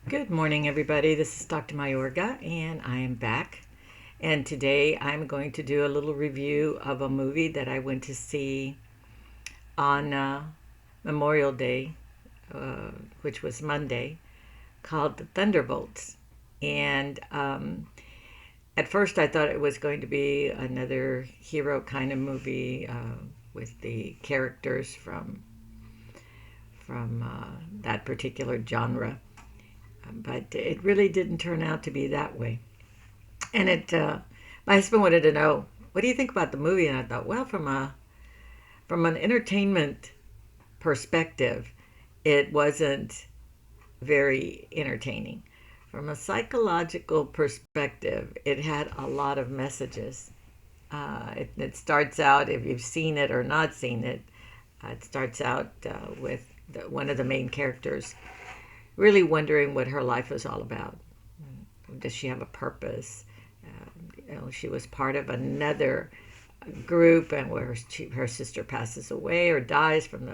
Good morning, everybody. This is Dr. Mayorga, and I am back. And today I'm going to do a little review of a movie that I went to see on Memorial Day, uh, which was Monday, called The Thunderbolts. And at first I thought it was going to be another hero kind of movie with the characters from that particular genre. But it really didn't turn out to be that way. And my husband wanted to know, what do you think about the movie? And I thought, well, from an entertainment perspective, it wasn't very entertaining. From a psychological perspective, it had a lot of messages. It starts out, if you've seen it or not seen it, it starts out with one of the main characters really wondering what her life was all about. Does she have a purpose? She was part of another group, and where her sister passes away or dies from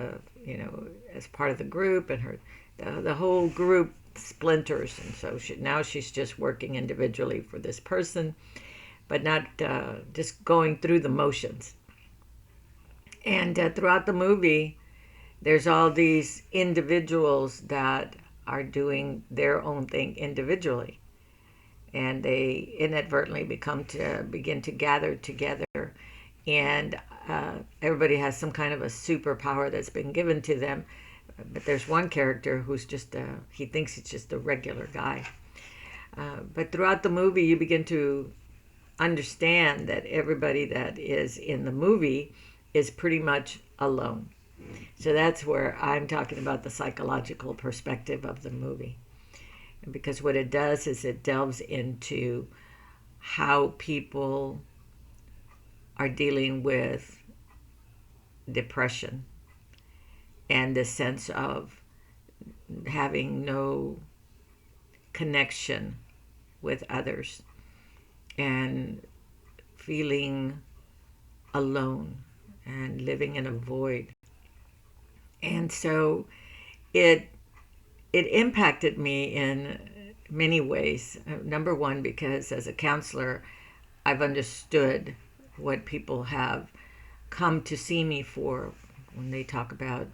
as part of the group, and the whole group splinters, and so now she's just working individually for this person, but not just going through the motions. And throughout the movie, there's all these individuals that are doing their own thing individually, and they inadvertently begin to gather together, and everybody has some kind of a superpower that's been given to them. But there's one character who's he thinks he's just a regular guy. But throughout the movie, you begin to understand that everybody that is in the movie is pretty much alone. So that's where I'm talking about the psychological perspective of the movie. Because what it does is it delves into how people are dealing with depression and the sense of having no connection with others and feeling alone and living in a void. And so it impacted me in many ways. Number one, because as a counselor, I've understood what people have come to see me for when they talk about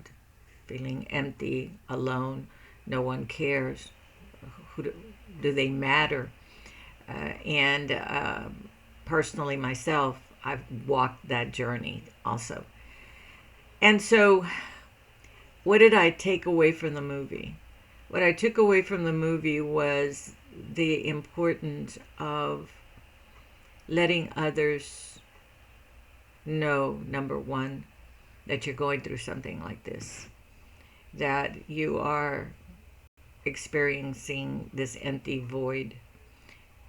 feeling empty, alone, no one cares, do they matter? And personally, myself, I've walked that journey also. And so, what did I take away from the movie? What I took away from the movie was the importance of letting others know, number one, that you're going through something like this, that you are experiencing this empty void.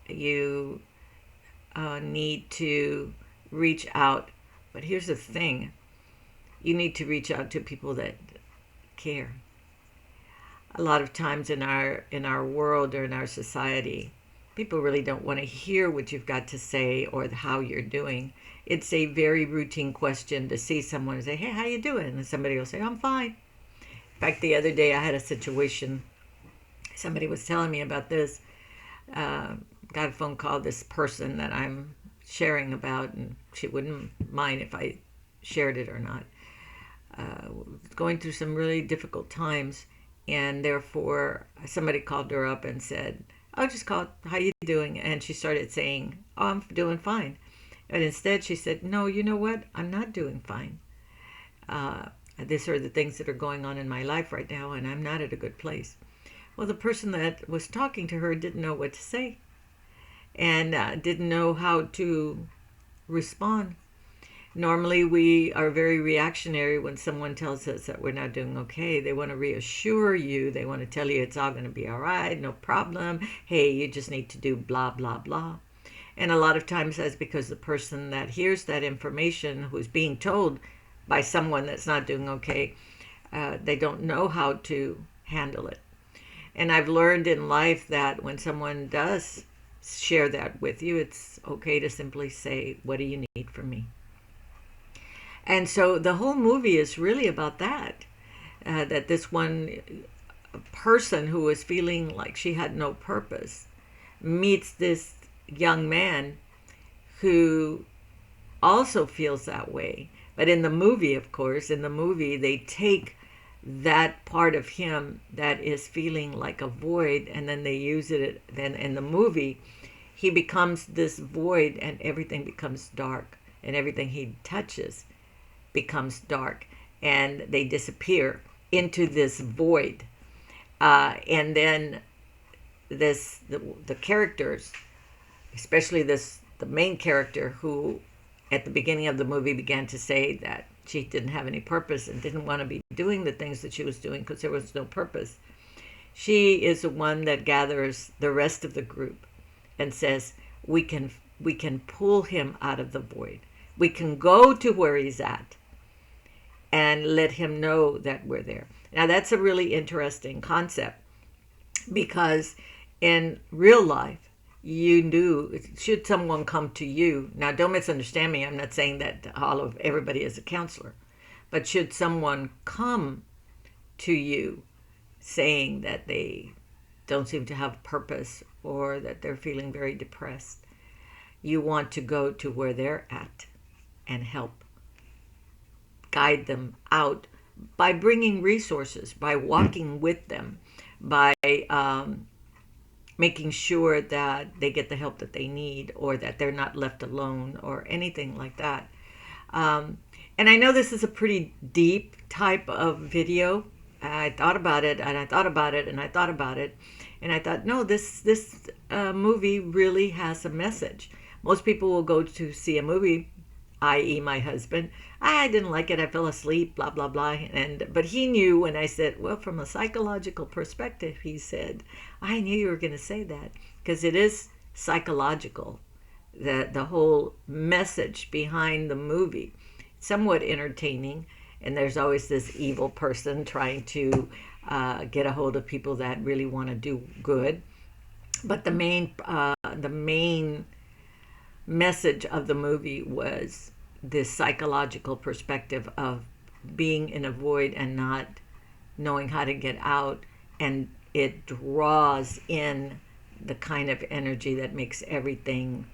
You need to reach out. But here's the thing, you need to reach out to people that care. A lot of times in our world or in our society, people really don't want to hear what you've got to say or how you're doing. It's a very routine question to see someone and say, "Hey, how you doing?" And somebody will say, "I'm fine." In fact, the other day I had a situation. Somebody was telling me about this. Got a phone call. This person that I'm sharing about, and she wouldn't mind if I shared it or not. Going through some really difficult times, and therefore somebody called her up and said, "Oh, just called. How you doing?" And she started saying, "Oh, I'm doing fine." And instead she said, "No, you know what? I'm not doing fine. These are the things that are going on in my life right now, and I'm not at a good place." Well, the person that was talking to her didn't know what to say, and didn't know how to respond. Normally, we are very reactionary when someone tells us that we're not doing okay. They want to reassure you. They want to tell you it's all going to be all right, no problem. Hey, you just need to do blah, blah, blah. And a lot of times that's because the person that hears that information, who's being told by someone that's not doing okay, they don't know how to handle it. And I've learned in life that when someone does share that with you, it's okay to simply say, "What do you need from me?" And so the whole movie is really about that. That this one person who was feeling like she had no purpose meets this young man who also feels that way. But in the movie, of course, in the movie, they take that part of him that is feeling like a void, and then they use it. Then in the movie, he becomes this void, and everything becomes dark, and everything he touches becomes dark, and they disappear into this void. And then the characters, especially the main character, who at the beginning of the movie began to say that she didn't have any purpose and didn't want to be doing the things that she was doing because there was no purpose. She is the one that gathers the rest of the group and says, we can pull him out of the void. We can go to where he's at and let him know that we're there. Now that's a really interesting concept, because in real life, you do, should someone come to you, now don't misunderstand me, I'm not saying that everybody is a counselor, but should someone come to you saying that they don't seem to have purpose or that they're feeling very depressed, you want to go to where they're at and help guide them out by bringing resources, by walking with them, by making sure that they get the help that they need, or that they're not left alone, or anything like that. And I know this is a pretty deep type of video. I thought about it, and I thought about it, and I thought about it, and I thought, no, this movie really has a message. Most people will go to see a movie, i.e. my husband. I didn't like it. I fell asleep, blah, blah, blah. But he knew when I said, well, from a psychological perspective, he said, I knew you were going to say that, because it is psychological, the whole message behind the movie. Somewhat entertaining, and there's always this evil person trying to get a hold of people that really want to do good. But the main message of the movie was this psychological perspective of being in a void and not knowing how to get out, and it draws in the kind of energy that makes everything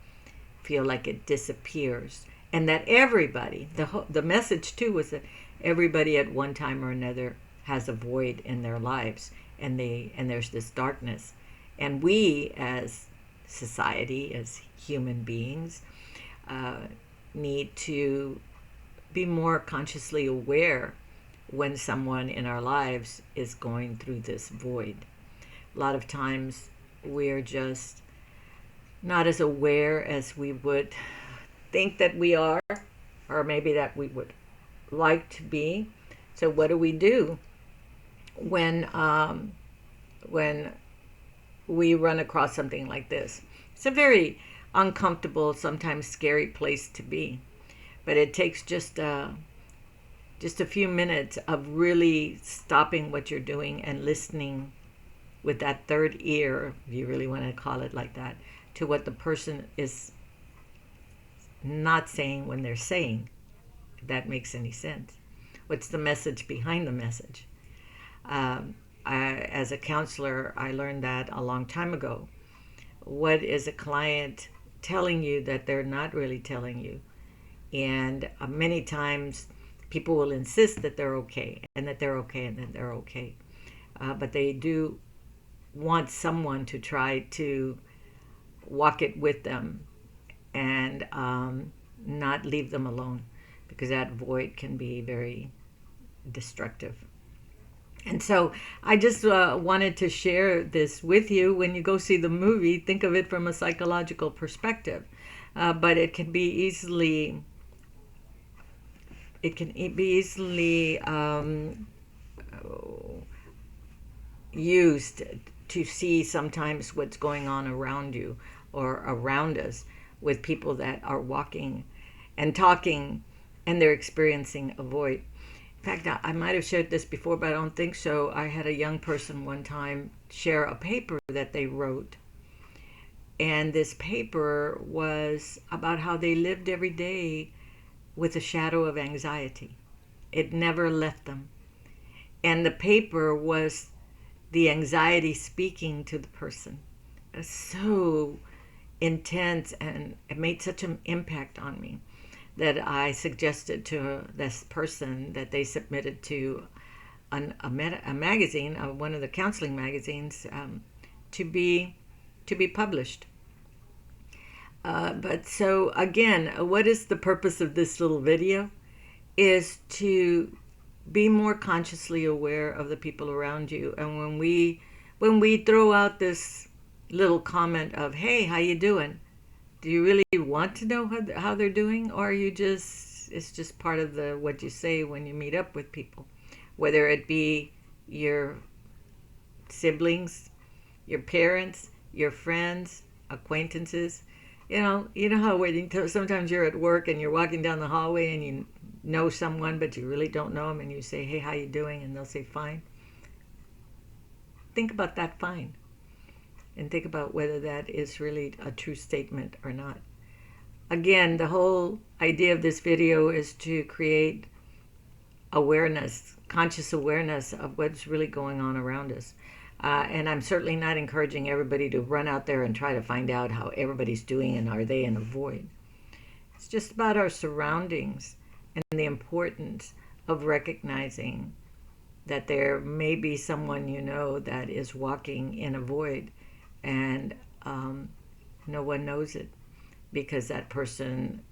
feel like it disappears, and that everybody, the message too was that everybody at one time or another has a void in their lives, and there's this darkness, and we as society, as human beings, need to be more consciously aware when someone in our lives is going through this void. A lot of times we're just not as aware as we would think that we are, or maybe that we would like to be. So what do we do when we run across something like this? It's a very uncomfortable, sometimes scary place to be, but it takes just a few minutes of really stopping what you're doing and listening with that third ear, if you really want to call it like that, to what the person is not saying when they're saying, if that makes any sense. What's the message behind the message? As a counselor, I learned that a long time ago. What is a client telling you that they're not really telling you? And many times people will insist that they're okay, and that they're okay, and that they're okay. But they do want someone to try to walk it with them and not leave them alone, because that void can be very destructive. And so I just wanted to share this with you. When you go see the movie, think of it from a psychological perspective. But it can be easily used to see sometimes what's going on around you or around us with people that are walking and talking, and they're experiencing a void. In fact, I might have shared this before, but I don't think so. I had a young person one time share a paper that they wrote. And this paper was about how they lived every day with a shadow of anxiety. It never left them. And the paper was the anxiety speaking to the person. It's so intense, and it made such an impact on me that I suggested to this person that they submitted to a magazine, one of the counseling magazines, to be published. But so again, what is the purpose of this little video? Is to be more consciously aware of the people around you. And when we throw out this little comment of, "Hey, how you doing?" Do you really want to know how they're doing, or are you just, it's just part of the what you say when you meet up with people, whether it be your siblings, your parents, your friends, acquaintances. You know how when sometimes you're at work and you're walking down the hallway and you know someone but you really don't know them, and you say, "Hey, how you doing?" and they'll say, "Fine." Think about that "fine," and think about whether that is really a true statement or not. Again, the whole idea of this video is to create awareness, conscious awareness of what's really going on around us. And I'm certainly not encouraging everybody to run out there and try to find out how everybody's doing and are they in a void. It's just about our surroundings and the importance of recognizing that there may be someone that is walking in a void, and no one knows it because that person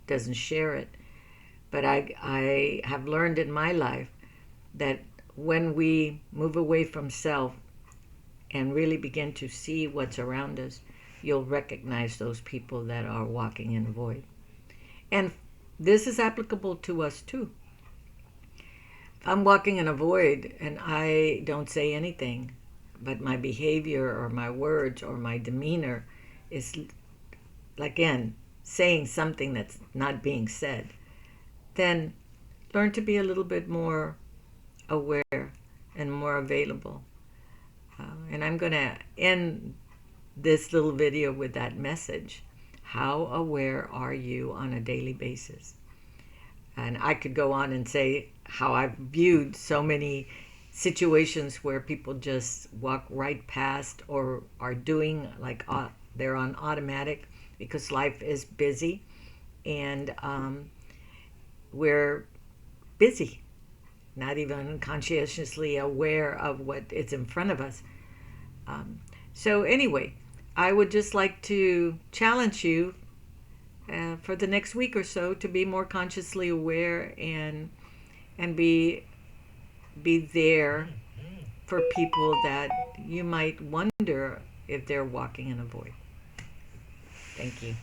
doesn't share it. But I have learned in my life that when we move away from self and really begin to see what's around us, you'll recognize those people that are walking in a void. And this is applicable to us too. If I'm walking in a void and I don't say anything, but my behavior or my words or my demeanor is, again, saying something that's not being said, then learn to be a little bit more aware and more available. And I'm going to end this little video with that message. How aware are you on a daily basis? And I could go on and say how I've viewed so many situations where people just walk right past or are doing like they're on automatic because life is busy, and we're busy, not even conscientiously aware of what is in front of us. So anyway, I would just like to challenge you for the next week or so to be more consciously aware and be there for people that you might wonder if they're walking in a void. Thank you.